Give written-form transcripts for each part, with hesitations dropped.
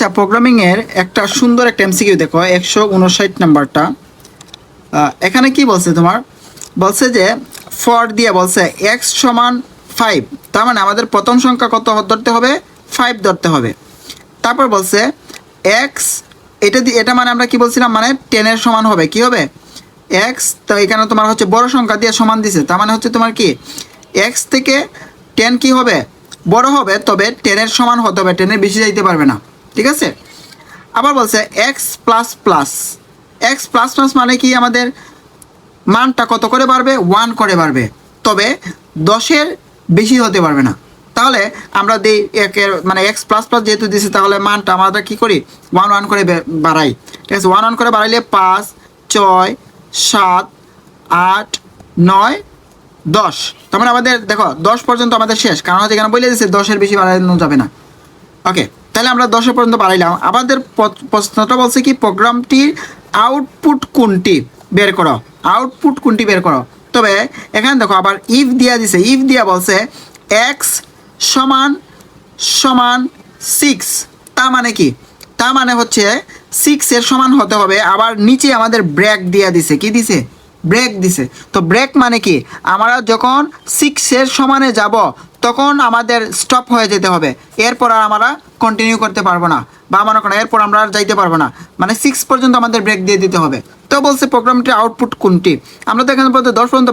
আচ্ছা, প্রোগ্রামিংয়ের একটা সুন্দর একটা এমসিকিউ দেখো, 159 নাম্বারটা। এখানে কি বলছে তোমার, বলছে যে ফর দিয়ে বলছে এক্স সমান 5, তার মানে আমাদের প্রথম সংখ্যা কত ধরতে হবে, 5 ধরতে হবে। তারপর বলছে এক্স, এটা মানে আমরা কি বলছিলাম, মানে 10-এর সমান হবে, কি হবে এক্স। তো এখানে তোমার হচ্ছে বড় সংখ্যা দিয়ে সমান দিছে, তার মানে হচ্ছে তোমার কি এক্স থেকে 10 কি হবে, বড় হবে, তবে 10-এর সমান হতে হবে, 10-এর বেশি যাইতে পারবে না, ঠিক আছে। আবার বলছে x plus plus, x plus plus মানে কি আমাদের মানটা কত করে বাড়বে, 1 করে বাড়বে, তবে 10-এর বেশি হতে পারবে না। তাহলে আমরা দিই একের মানে এক্স প্লাস প্লাস যেহেতু দিয়েছি, তাহলে মানটা আমরা কী করি, 1 করে বাড়াই, ঠিক আছে। 1 করে বাড়াইলে 5, 6, 7, 8, 9, 10, তার মানে আমাদের দেখো 10 পর্যন্ত আমাদের শেষ, কারণ হচ্ছে এখানে বলে দিচ্ছে 10-এর বেশি বাড়ানো যাবে না। ওকে, তাহলে আমরা 10 পর্যন্ত বাড়াইলাম। আমাদের প্রশ্নটা বলছে কি প্রোগ্রামটির আউটপুট কোনটি বের করো, আউটপুট কোনটি বের করো। তবে এখানে দেখো আবার ইফ দিয়া দিছে, ইফ দিয়া বলছে এক্স সমান সমান 6, তার মানে কি, তার মানে হচ্ছে 6-এর সমান হতে হবে। আবার নিচে আমাদের ব্রেক দিয়া দিছে, কি দিছে, ব্রেক দিছে। তো ব্রেক মানে কি, আমরা যখন 6-এর সমানে যাব তখন আমাদের স্টপ হয়ে যেতে হবে, এরপর আর আমরা কন্টিনিউ করতে পারবো না, বা মনে করেন এরপর আমরা আর যাইতে পারবো না, মানে 6 পর্যন্ত আমাদের ব্রেক দিয়ে দিতে হবে। তো বলছে প্রোগ্রামটির আউটপুট কোনটি, আমরা তো এখানে পর্যন্ত 10 পর্যন্ত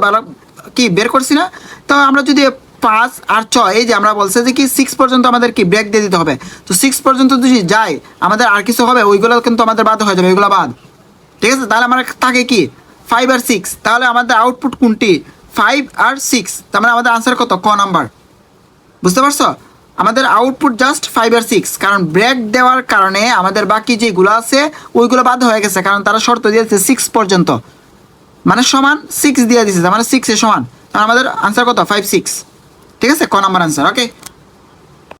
কি বের করছি না। তো আমরা যদি 5 আর 6, এই যে আমরা বলছে যে কি 6 পর্যন্ত আমাদের কি ব্রেক দিয়ে দিতে হবে, তো 6 পর্যন্ত যদি যাই আমাদের আর কিছু হবে, ওইগুলো কিন্তু আমাদের বাদ হয়ে যাবে, ওইগুলো বাদ, ঠিক আছে। তাহলে আমার থাকে কি 5 আর 6, তাহলে আমাদের আউটপুট কোনটি, 5 আর 6, তার মানে আমাদের আনসার কত, ক নাম্বার। বুঝতে পারছো, আমাদের আউটপুট জাস্ট 5 আর 6, কারণ ব্রেক দেওয়ার কারণে আমাদের বাকি যেগুলো আছে ওইগুলো বাদ হয়ে গেছে, কারণ তারা শর্ত দিয়েছে 6 পর্যন্ত, মানে সমান 6 দিয়ে দিয়েছে, মানে 6-এর সমান, তাহলে আমাদের আনসার কত, 5, 6, ঠিক আছে, ক নাম্বার আনসার। ওকে।